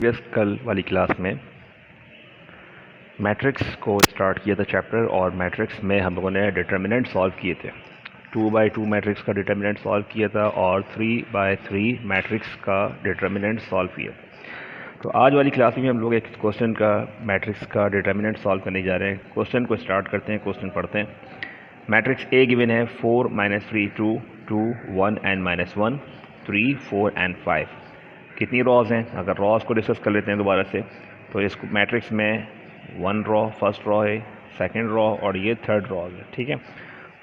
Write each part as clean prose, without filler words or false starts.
कल वाली क्लास में मैट्रिक्स को स्टार्ट किया था चैप्टर, और मैट्रिक्स में हम लोगों ने डिटर्मिनेंट सॉल्व किए थे। 2 by 2 मैट्रिक्स का डिटर्मिनेंट सॉल्व किया था और 3 by 3 मैट्रिक्स का डिटर्मिनेंट सॉल्व किया। तो आज वाली क्लास में हम लोग एक क्वेश्चन का मैट्रिक्स का डिटर्मिनेंट सॉल्व करने जा रहे हैं। क्वेश्चन को स्टार्ट करते हैं, क्वेश्चन पढ़ते हैं। मैट्रिक्स ए गिवन है 4 - 3 2 2 1 and -1 3 4 and 5। कितनी रॉज हैं? अगर रॉज को डिस्कस कर लेते हैं दोबारा से, तो इस मैट्रिक्स में 1 रॉ फर्स्ट रॉ है, सेकंड रॉ और ये थर्ड रॉ है। ठीक है,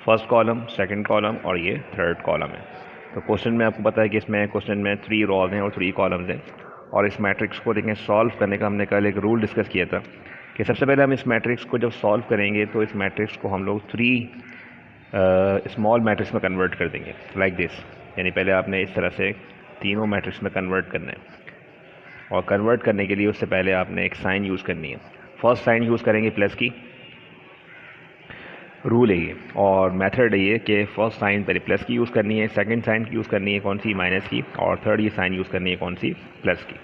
फर्स्ट कॉलम, सेकंड कॉलम और ये थर्ड कॉलम है। तो क्वेश्चन में आपको पता है कि इसमें क्वेश्चन में 3 रॉज हैं और 3 कॉलम्स हैं। और इस मैट्रिक्स को देखें, सॉल्व करने का हमने कल एक रूल डिस्कस किया था कि सबसे पहले हम इस मैट्रिक्स को जब सॉल्व करेंगे तो इस मैट्रिक्स को हम लोग 3 स्मॉल मैट्रिक्स में कन्वर्ट कर देंगे, लाइक दिस। यानी पहले आपने इस तरह से तीनों मैट्रिक्स में कन्वर्ट करना है, और कन्वर्ट करने के लिए उससे पहले आपने एक साइन यूज़ करनी है। फर्स्ट साइन यूज़ करेंगे प्लस की, रूल है ये, और मेथड है ये कि फर्स्ट साइन पहले प्लस की यूज़ करनी है, सेकंड साइन यूज़ करनी है कौन सी, माइनस की, और थर्ड ये साइन यूज़ करनी है कौन सी, प्लस की।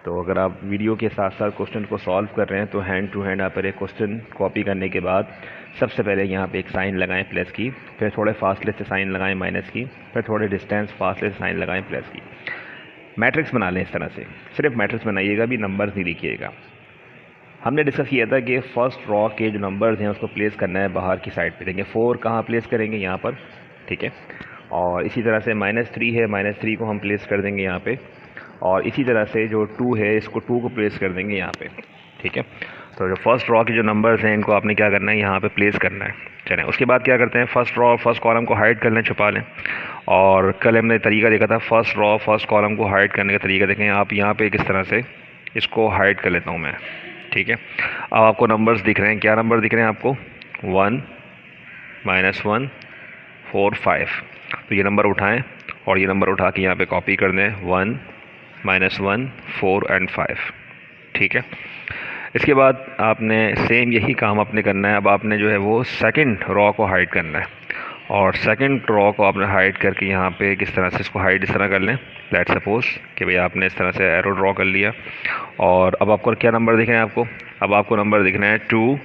तो अगर आप वीडियो के साथ साथ क्वेश्चन को सॉल्व कर रहे हैं तो हैंड टू हैंड आप एक क्वेश्चन कॉपी करने के बाद सबसे पहले यहाँ पे एक साइन लगाएं प्लस की, फिर थोड़े फासले से साइन लगाएं माइनस की, फिर थोड़े डिस्टेंस फासले से साइन लगाएं प्लस की। मैट्रिक्स बना लें इस तरह से, सिर्फ मैट्रिक्स बनाइएगा, भी नंबर्स नहीं लिखिएगा। हमने डिस्कस किया था कि फर्स्ट रॉ के जो नंबर्स हैं उसको प्लेस करना है बाहर की साइड पे। देखें 4 कहाँ प्लेस करेंगे, यहाँ पर। ठीक है, और इसी तरह से -3 है, -3 को हम प्लेस कर देंगे यहाँ पे, और इसी तरह से जो 2 है इसको 2 को प्लेस कर देंगे यहाँ पे। ठीक है, तो जो फर्स्ट रॉ के जो नंबर्स हैं इनको आपने क्या करना है, यहाँ पे प्लेस करना है। चलें, उसके बाद क्या करते हैं, फर्स्ट रॉ फर्स्ट कॉलम को हाइड कर लें, छुपा लें। और कल हमने तरीका देखा था फर्स्ट रॉ फर्स्ट कॉलम को हाइड करने का तरीका। देखें आप यहाँ पे किस तरह से इसको हाइड कर लेता हूँ मैं। ठीक है, अब आपको नंबर्स दिख रहे हैं, क्या नंबर दिख रहे हैं आपको, 1 -1 4 5। तो ये नंबर उठाएं और ये नंबर उठा के यहाँ पे कॉपी कर दें, 1 -1 4 and 5। ठीक है, इसके बाद आपने सेम यही काम आपने करना है। अब आपने जो है वो सेकंड रॉ को हाइड करना है, और सेकंड रॉ को आपने हाइड करके यहाँ पे किस तरह से इसको हाइड इस तरह कर लें। लेट्स सपोज कि भाई आपने इस तरह से एरो ड्रॉ कर लिया, और अब आपको क्या नंबर दिख रहे हैं आपको, अब आपको नंबर दिख रहे हैं 2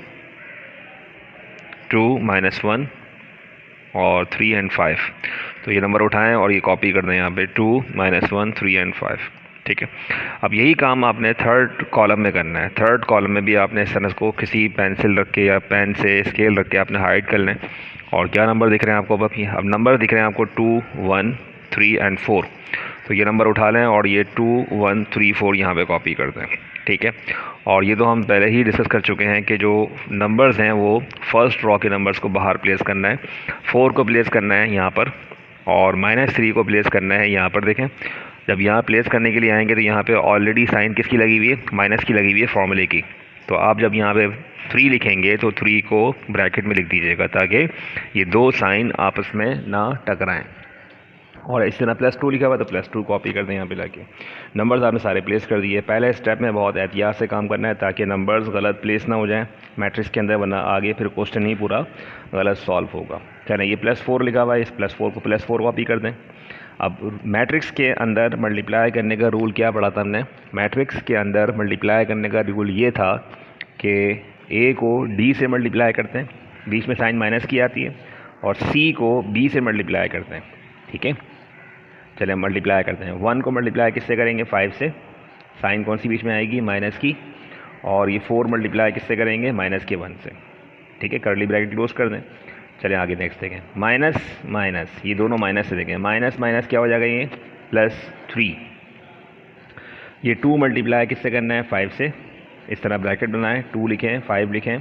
2 -1 और 3 and 5। तो ये नंबर उठाएं और ये कॉपी कर दें यहाँ पे, 2 -1 3 and 5। ठीक है, अब यही काम आपने थर्ड कॉलम में करना है। थर्ड कॉलम में भी आपने इस तरह को किसी पेंसिल रख के या पेन से स्केल रख के आपने हाइड कर लें। और क्या नंबर दिख रहे हैं आपको, अब नंबर दिख रहे हैं आपको 2 1 3 and 4। तो ये नंबर उठा लें और ये 2 1 3 4 यहाँ पे कॉपी कर दें। ठीक है, और ये तो हम पहले ही डिस्कस कर चुके हैं कि जो नंबर्स हैं वो फर्स्ट रॉ के नंबर्स को बाहर प्लेस करना है, 4 को प्लेस करना है यहाँ पर, और -3 को प्लेस करना है यहाँ पर। देखें, जब यहाँ प्लेस करने के लिए आएंगे तो यहाँ पे ऑलरेडी साइन किसकी लगी हुई है, माइनस की लगी हुई है, फॉर्मूले की। तो आप जब यहाँ पे 3 लिखेंगे तो 3 को ब्रैकेट में लिख दीजिएगा, ताकि ये दो साइन आपस में ना टकराएं। और इस तरह +2 लिखा हुआ तो +2 कॉपी कर दें यहाँ पे लाके। नंबर्स आपने सारे प्लेस कर दिए। पहले स्टेप में बहुत एहतियात से काम करना है ताकि नंबर्स गलत प्लेस ना हो जाएं मैट्रिक्स के अंदर, वरना आगे फिर क्वेश्चन ही पूरा गलत सॉल्व होगा। चलें, ये +4 लिखा हुआ है, इस +4 को +4 कॉपी कर दें। अब मैट्रिक्स के अंदर मल्टीप्लाई करने का रूल क्या पढ़ा था हमने, मैट्रिक्स के अंदर मल्टीप्लाई करने का रूल ये था कि ए को डी से मल्टीप्लाई करते हैं, बीच में साइन माइनस की आती है, और सी को बी से मल्टीप्लाई करते हैं। ठीक है, चलिए मल्टीप्लाई करते हैं। 1 को मल्टीप्लाई किससे करेंगे, 5 से, साइन कौन सी बीच में आएगी, माइनस की, और ये 4 मल्टीप्लाई किससे करेंगे, -1 से। ठीक है, कर्ली ब्रैकेट क्लोज कर दें। चलिए आगे नेक्स्ट देखें, माइनस माइनस, ये दोनों माइनस से देखें, माइनस माइनस क्या हो जाएगा, ये +3। ये 2 मल्टीप्लाई किससे करना है, 5 से। इस तरह ब्रैकेट बनाएं, 2 लिखें 5 लिखें,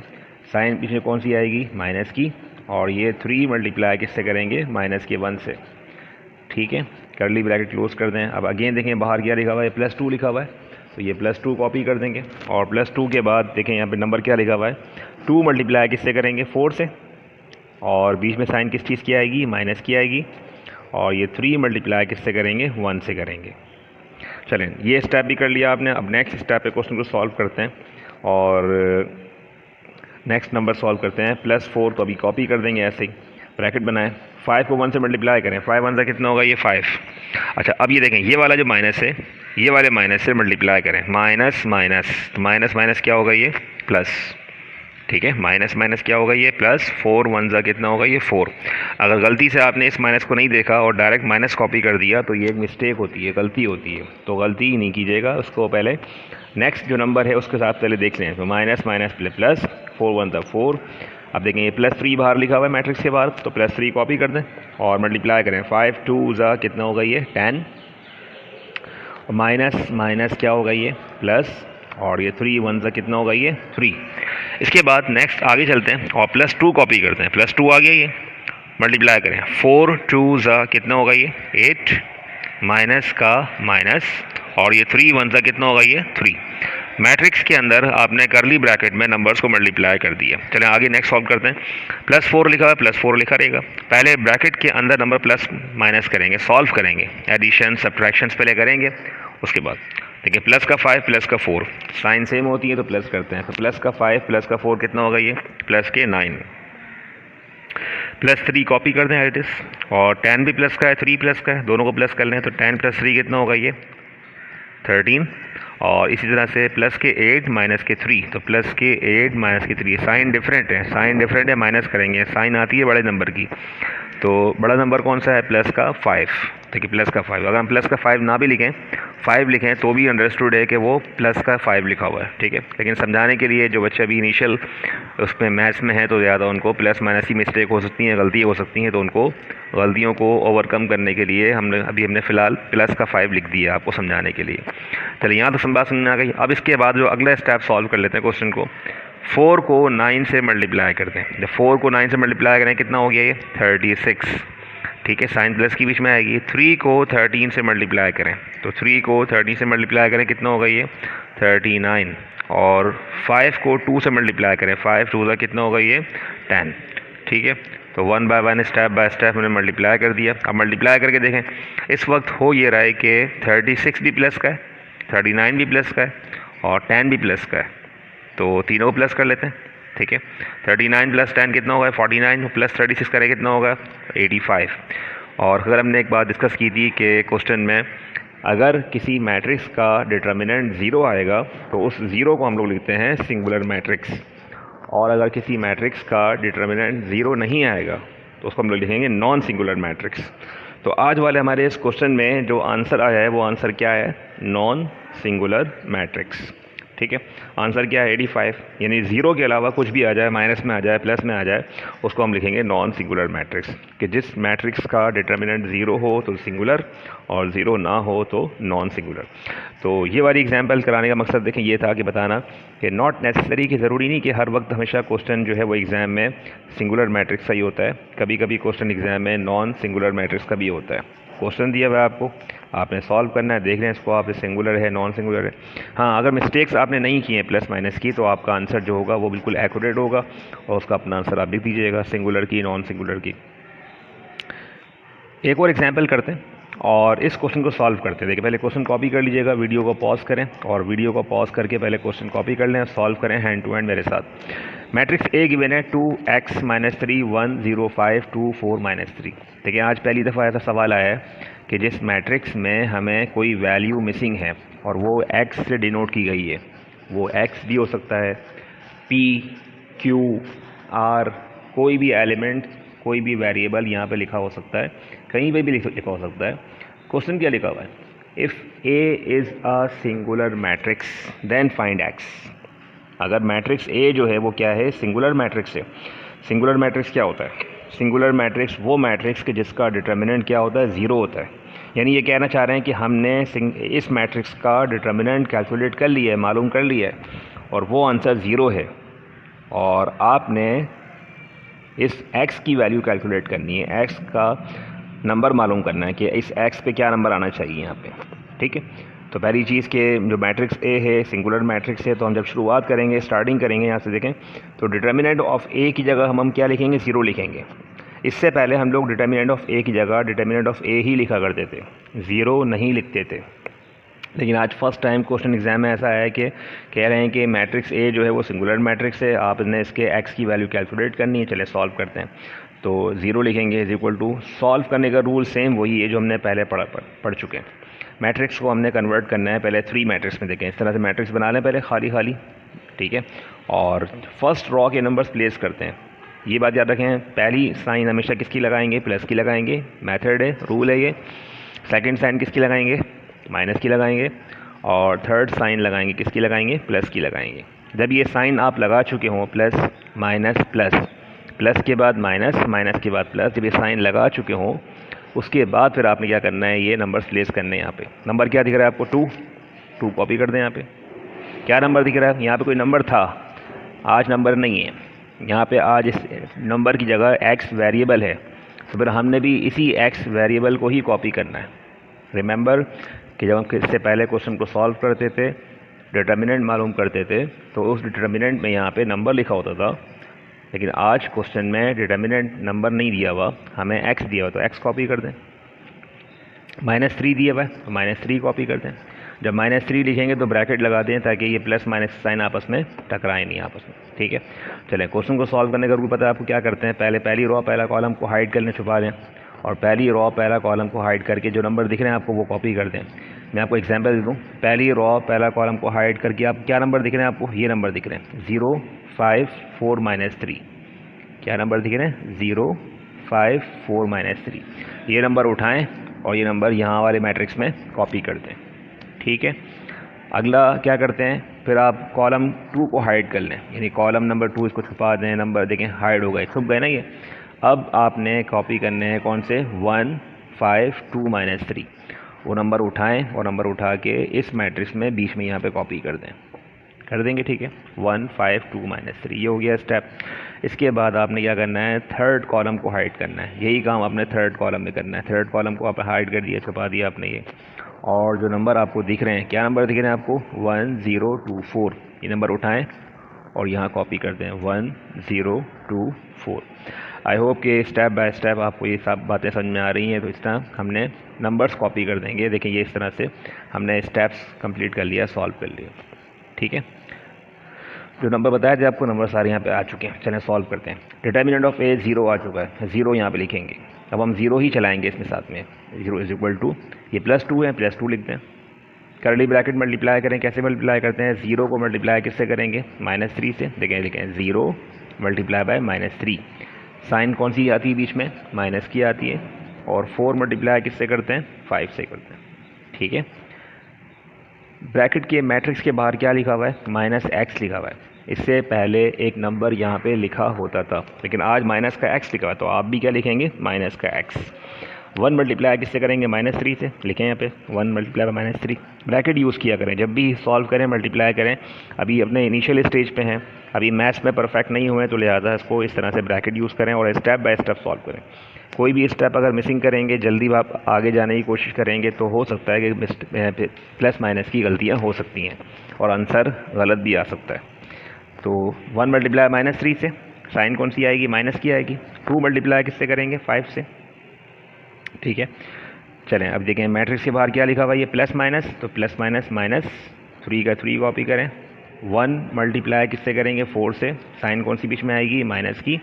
साइन पीछे कौन सी आएगी, माइनस की, और ये 3 मल्टीप्लाई किससे करेंगे, -1 से। ठीक है, कर्ली ब्रैकेट क्लोज कर दें। अब अगेन देखें बाहर क्या लिखा हुआ है, +2 लिखा हुआ है, तो ये +2 कॉपी कर देंगे, और +2 के बाद देखें यहाँ पे नंबर क्या लिखा हुआ है, 2 मल्टीप्लाई किससे करेंगे, 4 से, और बीच में साइन किस चीज़ की आएगी, माइनस की आएगी, और ये 3 मल्टीप्लाई किससे करेंगे, 1 से करेंगे। चलें, ये स्टेप भी कर लिया आपने। अब नेक्स्ट स्टेप पे क्वेश्चन को सॉल्व करते हैं, और नेक्स्ट नंबर सॉल्व करते हैं। +4 तो अभी कॉपी कर देंगे ऐसे ही, ब्रैकेट बनाएं, 5 को 1 से मल्टीप्लाई करें, 5 1 से कितना होगा ये 5। अच्छा अब ये देखें, ये वाला जो माइनस है, ये वाले माइनस से मल्टीप्लाई करें, माइनस माइनस, तो माइनस माइनस क्या होगा ये प्लस, ठीक है, माइनस माइनस क्या होगा ये प्लस, 4 1 ज़ा कितना होगा ये 4। अगर गलती से आपने इस माइनस को नहीं देखा और डायरेक्ट माइनस कॉपी कर दिया तो ये एक मिस्टेक होती है, गलती होती है, तो गलती ही नहीं कीजिएगा, उसको पहले नेक्स्ट जो नंबर है उसके साथ पहले देख लें। तो माइनस माइनस प्लस, 4 1 ज़ा 4। अब देखें ये +3 बाहर लिखा हुआ है मैट्रिक्स के बाहर, तो +3 कॉपी कर दें और मल्टीप्लाई करें, 5 2 ज़ा कितना होगा ये 10, माइनस माइनस क्या होगा ये प्लस, और ये 3 1 ज़ा कितना होगा ये 3। इसके बाद नेक्स्ट आगे चलते हैं और +2 कॉपी करते हैं, +2 आ गया ये, मल्टीप्लाई करें, 4 2 ज़ा कितना होगा ये 8, माइनस का माइनस, और ये 3 1 ज़ा कितना होगा ये 3। मैट्रिक्स के अंदर आपने करली ब्रैकेट में नंबर्स को मल्टीप्लाई कर दिया। चलें आगे नेक्स्ट सॉल्व करते हैं। +4 लिखा है, +4 लिखा रहेगा, पहले ब्रैकेट के अंदर नंबर प्लस माइनस करेंगे, सॉल्व करेंगे, एडिशन सब्ट्रैक्शंस पहले करेंगे, उसके बाद देखिए प्लस का 5 प्लस का 4 साइन सेम होती है तो प्लस करते हैं, तो प्लस का 5 प्लस का 4 कितना होगा ये प्लस के 9, +3 कॉपी कर दें एज इट इज़, और 10 भी प्लस का है, 3 प्लस का है, दोनों को प्लस कर लें, तो 10 + 3 कितना होगा ये 13, और इसी तरह से प्लस के 8 माइनस के 3, तो प्लस के 8 माइनस के 3, साइन डिफरेंट है, साइन डिफरेंट है, माइनस करेंगे, साइन आती है बड़े नंबर की, तो बड़ा नंबर कौन सा है प्लस का 5, देखिए प्लस का 5, अगर हम प्लस का 5 ना भी लिखें 5 लिखें तो भी अंडरस्टूड है कि वो प्लस का 5 लिखा हुआ है, ठीक है। लेकिन समझाने के लिए जो बच्चे अभी इनिशियल उसमें मैथ्स में है तो ज़्यादा उनको प्लस माइनस की मिस्टेक हो सकती है, गलती हो सकती है, तो उनको गलतियों को ओवरकम करने के लिए हमने फ़िलहाल प्लस का 5 लिख दिया आपको समझाने के लिए। चलिए यहाँ तो बात समझ में आ गई। अब इसके बाद जो अगला स्टेप सॉल्व कर लेते हैं क्वेश्चन को, 4 को 9 से मल्टीप्लाई करते हैं, जब 4 को 9 से मल्टीप्लाई करें कितना हो गया ये 36, ठीक है, साइन प्लस की बीच में आएगी। 3 को 13 से मल्टीप्लाई करें, तो 3 को 13 से मल्टीप्लाई करें कितना होगा ये 39, और 5 को 2 से मल्टीप्लाई करें, 5 2 ज़ा कितना होगा ये 10, ठीक है। तो 1 बाय 1 स्टेप बाय स्टेप मैंने मल्टीप्लाई कर दिया। अब मल्टीप्लाई करके देखें, इस वक्त हो ये रहा है कि 36 भी प्लस का है, 39 भी प्लस का है, और 10 भी प्लस का है, तो तीनों को प्लस कर लेते हैं, ठीक है। 39 + 10 कितना होगा 49, प्लस 36 करें कितना होगा 85। और अगर हमने एक बात डिस्कस की थी कि क्वेश्चन में अगर किसी मैट्रिक्स का डिटर्मिनेंट 0 आएगा तो उस 0 को हम लोग लिखते हैं सिंगुलर मैट्रिक्स, और अगर किसी मैट्रिक्स का डिटर्मिनेंट 0 नहीं आएगा तो उसको हम लोग लिखेंगे नॉन सिंगुलर मैट्रिक्स। तो आज वाले हमारे इस क्वेश्चन में जो आंसर आया है वो आंसर क्या है, नॉन सिंगुलर मैट्रिक्स, ठीक है। आंसर क्या है 85, यानी 0 के अलावा कुछ भी आ जाए, माइनस में आ जाए, प्लस में आ जाए, उसको हम लिखेंगे नॉन सिंगुलर मैट्रिक्स, कि जिस मैट्रिक्स का डिटर्मिनेंट 0 हो तो सिंगुलर और 0 ना हो तो नॉन सिंगुलर। तो ये वाली एग्जांपल कराने का मकसद देखें ये था कि बताना कि नॉट नेसेसरी, कि ज़रूरी नहीं कि हर वक्त हमेशा क्वेश्चन जो है वो एग्ज़ाम में सिंगुलर मैट्रिक्स का ही होता है, कभी कभी क्वेश्चन एग्ज़ाम में नॉन सिंगुलर मैट्रिक्स का भी होता है। क्वेश्चन दिया हुआ है आपको, आपने सॉल्व करना है, देख लें इसको आप सिंगुलर है नॉन सिंगुलर है। हाँ, अगर मिस्टेक्स आपने नहीं किए प्लस माइनस की तो आपका आंसर जो होगा वो बिल्कुल एक्यूरेट होगा, और उसका अपना आंसर आप लिख दीजिएगा, सिंगुलर की नॉन सिंगुलर की। एक और एग्जांपल करते हैं और इस क्वेश्चन को सॉल्व करते हैं। देखिए पहले क्वेश्चन कॉपी कर लीजिएगा, वीडियो को पॉज करें और वीडियो को पॉज करके पहले क्वेश्चन कॉपी कर लें, सॉल्व करें हैंड टू हैंड मेरे साथ। मैट्रिक्स ए गिवन है 2x - 3 1 0 5 2 4 -3। देखिए आज पहली दफ़ा ऐसा सवाल आया है कि जिस मैट्रिक्स में हमें कोई वैल्यू मिसिंग है और वो x से डिनोट की गई है, वो x भी हो सकता है, p q r, कोई भी एलिमेंट, कोई भी वेरिएबल यहाँ पे लिखा हो सकता है, कहीं पे भी लिखा हो सकता है। क्वेश्चन क्या लिखा हुआ है, if A is a singular matrix then find x। अगर मैट्रिक्स ए जो है वो क्या है, सिंगुलर मैट्रिक्स है। सिंगुलर मैट्रिक्स क्या होता है, सिंगुलर मैट्रिक्स वो मैट्रिक्स के जिसका डिटर्मिनेंट क्या होता है 0 होता है। यानी ये कहना चाह रहे हैं कि हमने इस मैट्रिक्स का डिटर्मिनेंट कैलकुलेट कर लिया है, मालूम कर लिया है, और वो आंसर 0 है, और आपने इस x की वैल्यू कैलकुलेट करनी है, x का नंबर मालूम करना है कि इस x पे क्या नंबर आना चाहिए यहाँ पे, ठीक है। तो पहली चीज़ के जो मैट्रिक्स ए है सिंगुलर मैट्रिक्स है, तो हम जब शुरुआत करेंगे, स्टार्टिंग करेंगे यहाँ से देखें, तो डिटर्मिनेंट ऑफ ए की जगह हम क्या लिखेंगे 0 लिखेंगे। इससे पहले हम लोग डिटर्मिनेंट ऑफ ए की जगह डिटर्मिनेंट ऑफ ए ही लिखा करते थे, 0 नहीं लिखते थे। लेकिन आज फर्स्ट टाइम क्वेश्चन एग्जाम में ऐसा है कि कह रहे हैं कि मैट्रिक्स ए जो है वो सिंगुलर मैट्रिक्स है, आपने इसके x की वैल्यू कैलकुलेट करनी है। चले सॉल्व करते हैं। तो 0 लिखेंगे इज इक्वल टू, सॉल्व करने का रूल सेम वही है जो हमने पहले पढ़ चुके हैं। मैट्रिक्स को हमने कन्वर्ट करना है, पहले 3 मैट्रिक्स में देखें, इस तरह से मैट्रिक्स बना लें पहले खाली खाली, ठीक है, और फर्स्ट रॉ के नंबर्स प्लेस करते हैं। ये बात याद रखें, पहली साइन हमेशा किसकी लगाएंगे, प्लस की लगाएंगे, मेथड है, रूल है ये। सेकंड साइन किसकी लगाएंगे, माइनस की लगाएंगे, और थर्ड साइन लगाएंगे किसकी लगाएंगे, प्लस की लगाएंगे। जब ये साइन आप लगा चुके हों, प्लस माइनस प्लस, प्लस के बाद माइनस, माइनस के बाद प्लस, जब ये साइन लगा चुके हों उसके बाद फिर आपने क्या करना है, ये नंबर्स प्लेस करने हैं। यहाँ पे नंबर क्या दिख रहा है आपको, 2 कॉपी कर दें। यहाँ पे क्या नंबर दिख रहा है, यहाँ पे कोई नंबर था, आज नंबर नहीं है। यहाँ पे आज इस नंबर की जगह x वेरिएबल है, तो फिर हमने भी इसी x वेरिएबल को ही कॉपी करना है। रिमेंबर कि जब हम इससे पहले क्वेश्चन को सॉल्व करते थे, डिटर्मिनेंट मालूम करते थे, तो उस डिटर्मिनेंट में यहाँ पे नंबर लिखा होता था, लेकिन आज क्वेश्चन में डिटर्मिनेंट नंबर नहीं दिया हुआ, हमें x दिया हुआ, तो x कॉपी कर दें। -3 दिया हुआ है तो -3 कॉपी कर दें। जब -3 लिखेंगे तो ब्रैकेट लगा दें ताकि ये प्लस माइनस साइन आपस में टकराए नहीं आपस में, ठीक है। चलें, क्वेश्चन को सॉल्व करने का रूल पता है आपको, क्या करते हैं, पहले पहली रॉ पहला कॉलम को हाइड करने छुपा दें, और पहली रॉ पहला कॉलम को हाइड करके जो नंबर दिख रहे हैं आपको वो कॉपी कर दें। मैं आपको एग्जांपल दे दूँ, पहली रॉ पहला कॉलम को हाइड करके आप क्या नंबर दिख रहे हैं आपको, ये नंबर दिख रहे हैं 0 5 4 -3। क्या नंबर दिख रहे हैं, 0 5 4 -3। ये नंबर उठाएं और ये नंबर यहाँ वाले मैट्रिक्स में कॉपी कर दें, ठीक है। अगला क्या करते हैं, फिर आप कॉलम 2 को हाइड कर लें, यानी कॉलम नंबर 2 इसको छुपा दें, नंबर देखें हाइड हो गए, छुप गए ना ये। अब आपने कॉपी करने हैं कौन से, 1 5 2 -3। वो नंबर उठाएं और नंबर उठा के इस मैट्रिक्स में बीच में यहाँ पे कॉपी कर दें, कर देंगे, ठीक है। 1 5 2 -3 ये हो गया स्टेप। इसके बाद आपने क्या करना है, थर्ड कॉलम को हाइड करना है। यही काम आपने थर्ड कॉलम में करना है। थर्ड कॉलम को आप हाइड कर दिया, छुपा दिया आपने ये, और जो नंबर आपको दिख रहे हैं, क्या नंबर दिख रहे हैं आपको, 1 0 2 4। ये नंबर उठाएं और यहाँ कॉपी कर दें, 1 0 2 4। आई होप कि स्टेप बाय स्टेप आपको ये सब बातें समझ में आ रही हैं। तो इस तरह हमने नंबर्स कॉपी कर देंगे। देखिए ये इस तरह से हमने स्टेप्स कंप्लीट कर लिया, सॉल्व कर लिया, ठीक है। जो नंबर बताया थे आपको, नंबर सारे यहाँ पे आ चुके हैं। चलें सॉल्व करते हैं। डिटर्मिनेंट ऑफ ए 0 आ चुका है, 0 यहाँ पे लिखेंगे। अब हम 0 ही चलाएंगे इसमें साथ में, 0 इज इक्वल टू, ये +2 है, +2 लिख दें। करली ब्रैकेट मल्टीप्लाई करें, कैसे मल्टीप्लाई करते हैं, 0 को मल्टीप्लाई किससे करेंगे, -3 से। देखें लिखें 0 मल्टीप्लाई बाय -3, साइन कौन सी आती है बीच में, माइनस की आती है, और 4 मल्टीप्लाई किससे करते हैं, 5 से करते हैं, ठीक है। ब्रैकेट के मैट्रिक्स के बाहर क्या लिखा हुआ है, -x लिखा हुआ है। इससे पहले एक नंबर यहाँ पे लिखा होता था, लेकिन आज माइनस का x लिखा हुआ है, तो आप भी क्या लिखेंगे, माइनस का x। 1 मल्टीप्लाई किससे करेंगे, -3 से। लिखें यहाँ पे 1 मल्टीप्लाई बाय -3। ब्रैकेट यूज़ किया करें जब भी सॉल्व करें, मल्टीप्लाई करें। अभी अपने इनिशियल स्टेज पे हैं, अभी मैथ्स में परफेक्ट नहीं हुए, तो लिहाजा इसको इस तरह से ब्रैकेट यूज़ करें और स्टेप बाय स्टेप सॉल्व करें। कोई भी स्टेप अगर मिसिंग करेंगे, जल्दी आप आगे जाने की कोशिश करेंगे, तो हो सकता है कि प्लस माइनस की गलतियाँ हो सकती हैं और आंसर गलत भी आ सकता है। तो 1 मल्टीप्लाई -3 से, साइन कौन सी आएगी, माइनस की आएगी। 2 मल्टीप्लाई किससे करेंगे, 5 से, ठीक है। चलें अब देखें मैट्रिक्स के बाहर क्या लिखा हुआ है, ये प्लस माइनस, तो प्लस माइनस -3 का 3 कॉपी करें। 1 मल्टीप्लाई किससे करेंगे, 4 से, साइन कौन सी बीच में आएगी, माइनस की,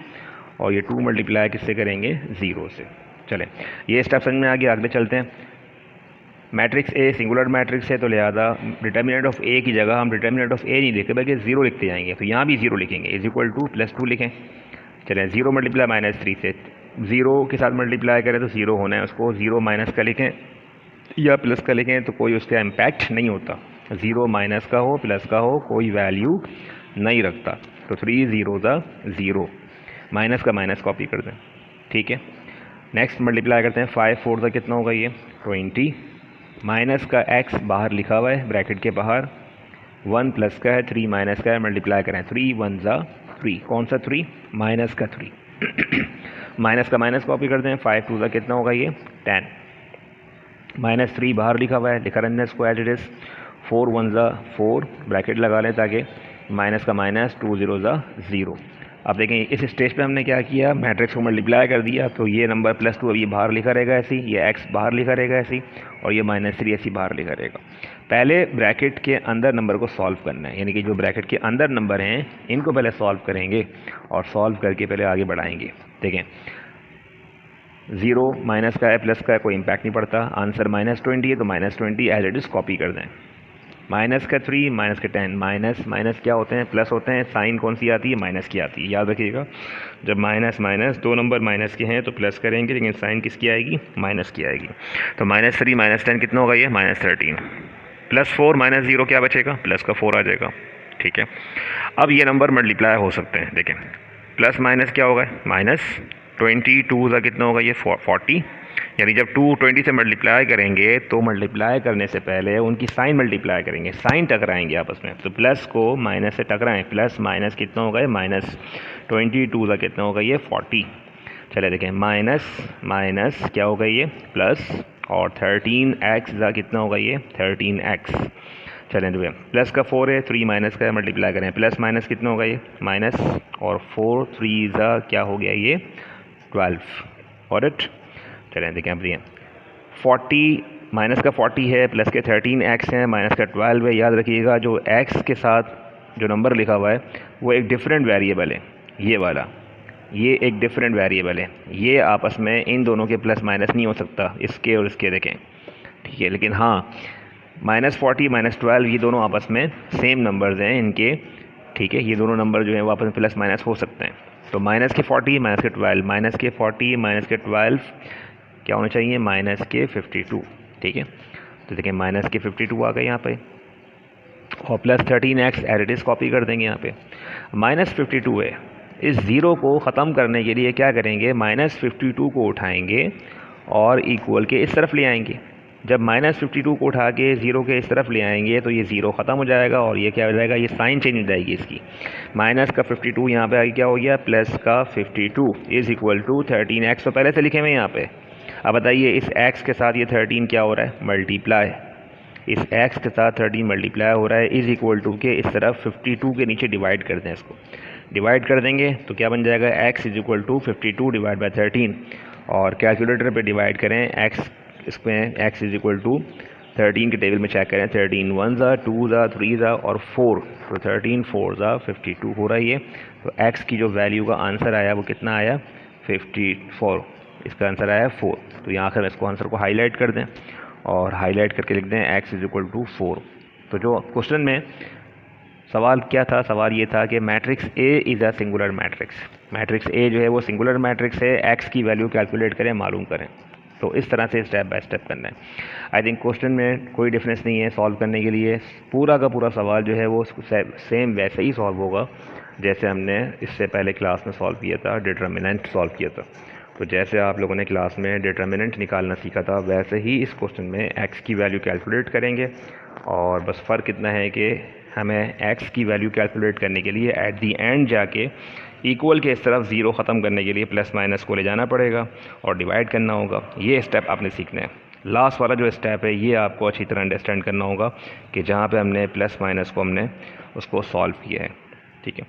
और ये 2 मल्टीप्लाई किससे करेंगे, 0 से। चलें ये स्टेप समझ में आ गया, आगे चलते हैं। मैट्रिक्स ए सिंगुलर मैट्रिक्स है, तो लिहाजा डिटर्मिनेंट ऑफ ए की जगह हम डिटर्मिनेंट ऑफ ए नहीं लिखते बल्कि 0 लिखते जाएंगे। तो यहाँ भी 0 लिखेंगे, इज इक्वल टू +2 लिखें। चलें 0 मल्टीप्लाई -3 से, 0 के साथ मल्टीप्लाई करें तो 0 होना है, उसको 0 माइनस का लिखें या प्लस का लिखें तो कोई उसका इम्पैक्ट नहीं होता। 0 माइनस का हो प्लस का हो कोई वैल्यू नहीं रखता। तो 3 0 0, माइनस का माइनस कॉपी कर दें, ठीक है। नेक्स्ट मल्टीप्लाई करते हैं, 5 4 का कितना होगा, ये 20, माइनस का x बाहर लिखा हुआ है ब्रैकेट के बाहर, 1 प्लस का है, 3 माइनस का है, मल्टीप्लाई करें, 3 1 3, कौन सा 3, माइनस का 3 माइनस का माइनस कॉपी कर दें, 5 2 कितना होगा, ये 10, -3 बाहर लिखा हुआ है, लिखा रहने इसको एज इट इज़। 4 1 4, ब्रैकेट लगा लें ताकि माइनस का माइनस, 2 0 0। अब देखें इस स्टेज पे हमने क्या किया, मैट्रिक्स को मल्टीप्लाई कर दिया, तो ये नंबर +2 अब ये बाहर लिखा रहेगा ऐसी, ये x बाहर लिखा रहेगा ऐसी, और ये -3 ऐसी बाहर लिखा रहेगा। पहले ब्रैकेट के अंदर नंबर को सॉल्व करना है, यानी कि जो ब्रैकेट के अंदर नंबर हैं इनको पहले सॉल्व करेंगे और सॉल्व करके पहले आगे बढ़ाएंगे। देखें ज़ीरो माइनस का है प्लस का है, कोई इम्पैक्ट नहीं पड़ता। आंसर -20 है तो -20 एज इट इज़ कॉपी कर दें। माइनस का 3 माइनस का 10, माइनस माइनस क्या होते हैं, प्लस होते हैं। साइन कौन सी आती है, माइनस की आती है, याद रखिएगा। जब माइनस माइनस दो नंबर माइनस के हैं तो प्लस करेंगे, लेकिन साइन किसकी आएगी, माइनस की आएगी। तो -3 -10 कितना होगा ये, -13। +4 -0 क्या बचेगा, प्लस का 4 आ जाएगा। ठीक है, अब ये नंबर मल्टीप्लाई हो सकते हैं। देखें प्लस माइनस क्या होगा, -20 2 का कितना होगा ये 40, यानी जब 2 20 से मल्टीप्लाई करेंगे तो मल्टीप्लाई करने से पहले उनकी साइन मल्टीप्लाई करेंगे, साइन टकराएंगे आपस में। तो प्लस को माइनस से टकराएं, प्लस माइनस कितना होगा ये -22 का कितना होगा ये 40। चले देखें माइनस माइनस क्या होगा ये प्लस, और 13x का कितना होगा ये 13x। चलें तो प्लस का 4 है, 3 माइनस का मल्टीप्लाई करें, प्लस माइनस कितना होगा ये माइनस, और 4 3 का क्या हो गया ये 12। और इट चलें देखें अब ये 40 माइनस का 40 है, प्लस के 13x है, माइनस का 12 है। याद रखिएगा जो x के साथ जो नंबर लिखा हुआ है वो एक डिफरेंट वेरिएबल है, ये वाला, ये एक डिफरेंट वेरिएबल है। ये आपस में इन दोनों के प्लस माइनस नहीं हो सकता, इसके और इसके देखें। ठीक है, लेकिन हाँ -40 -12 ये दोनों आपस में सेम नंबर्स हैं इनके। ठीक है, ये दोनों नंबर जो हैं वो आपस में प्लस माइनस हो सकते हैं। तो माइनस के 40 माइनस के 12, माइनस के 40 माइनस के 12 क्या होना चाहिए, माइनस के 52। ठीक है, तो देखिए माइनस के 52 आ गए यहाँ पे, और plus 13x as it is copy कर देंगे यहाँ पे। -52 है, इस ज़ीरो को ख़त्म करने के लिए क्या करेंगे, -52 को उठाएंगे और इक्वल के इस तरफ ले आएंगे। जब -52 को उठा के ज़ीरो के इस तरफ ले आएंगे तो ये ज़ीरो ख़त्म हो जाएगा और ये क्या हो जाएगा, ये साइन चेंज हो जाएगी इसकी। माइनस का 52 यहाँ पे आगे क्या हो गया, प्लस का 52 इज़ इक्वल टू 13x, तो पहले से लिखे हुए यहाँ पे। अब बताइए इस x के साथ ये 13 क्या हो रहा है, मल्टीप्लाई, इस x के साथ 13 मल्टीप्लाई हो रहा है, इज़ इक्वल टू के इस तरफ 52 के नीचे डिवाइड कर दें, इसको डिवाइड कर देंगे तो क्या बन जाएगा, x is equal to 52 divide by 13, और कैलकुलेटर पे डिवाइड करें x, इसमें x इज इक्वल टू 13 के टेबल में चेक करें, 13 1 2 3 और 4, तो 13 4 52 हो रहा है ये। तो x की जो वैल्यू का आंसर आया वो कितना आया, 54, इसका आंसर आया 4। तो यहाँ आखिर में इसको आंसर को हाईलाइट कर दें और हाईलाइट करके लिख दें x इज इक्वल टू 4। तो जो क्वेश्चन में सवाल क्या था, सवाल ये था कि matrix A is a singular matrix, matrix A जो है वो सिंगुलर मैट्रिक्स है, x की वैल्यू कैलकुलेट करें, मालूम करें। तो इस तरह से स्टेप बाय स्टेप करना है। आई थिंक क्वेश्चन में कोई डिफरेंस नहीं है सॉल्व करने के लिए, पूरा का पूरा सवाल जो है वो सेम वैसे ही सॉल्व होगा जैसे हमने इससे पहले क्लास में सॉल्व किया था, डिटर्मिनेंट सॉल्व किया था। तो जैसे आप लोगों ने क्लास में डिटर्मिनेंट निकालना सीखा था वैसे ही इस क्वेश्चन में x की वैल्यू कैलकुलेट करेंगे, और बस फ़र्क इतना है कि हमें x की वैल्यू कैलकुलेट करने के लिए एट दी एंड जाके इक्वल के इस तरफ ज़ीरो ख़त्म करने के लिए प्लस माइनस को ले जाना पड़ेगा और डिवाइड करना होगा। ये स्टेप आपने सीखना है। लास्ट वाला जो स्टेप है ये आपको अच्छी तरह अंडरस्टैंड करना होगा कि जहाँ पे हमने प्लस माइनस को हमने उसको सॉल्व किया है। ठीक है,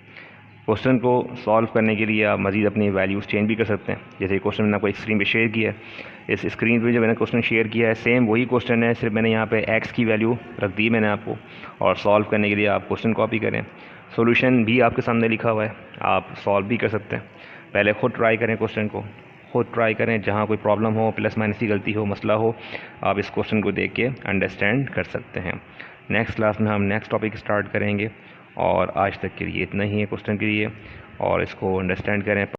क्वेश्चन को सॉल्व करने के लिए आप मज़ीद अपनी वैल्यूज़ चेंज भी कर सकते हैं। जैसे क्वेश्चन मैंने आपको स्क्रीन पे शेयर किया है, इस स्क्रीन पे जो मैंने क्वेश्चन शेयर किया है सेम वही क्वेश्चन है, सिर्फ मैंने यहाँ पे x की वैल्यू रख दी मैंने आपको, और सॉल्व करने के लिए आप क्वेश्चन कॉपी करें। सॉल्यूशन भी आपके सामने लिखा हुआ है, आप सॉल्व भी कर सकते हैं। पहले ख़ुद ट्राई करें, क्वेश्चन को खुद ट्राई करें, जहाँ कोई प्रॉब्लम हो, प्लस माइनस की गलती हो, मसला हो, आप इस क्वेश्चन को देख के अंडरस्टैंड कर सकते हैं। नेक्स्ट क्लास में हम नेक्स्ट टॉपिक स्टार्ट करेंगे, और आज तक के लिए इतना ही है क्वेश्चन के लिए, और इसको अंडरस्टैंड करें।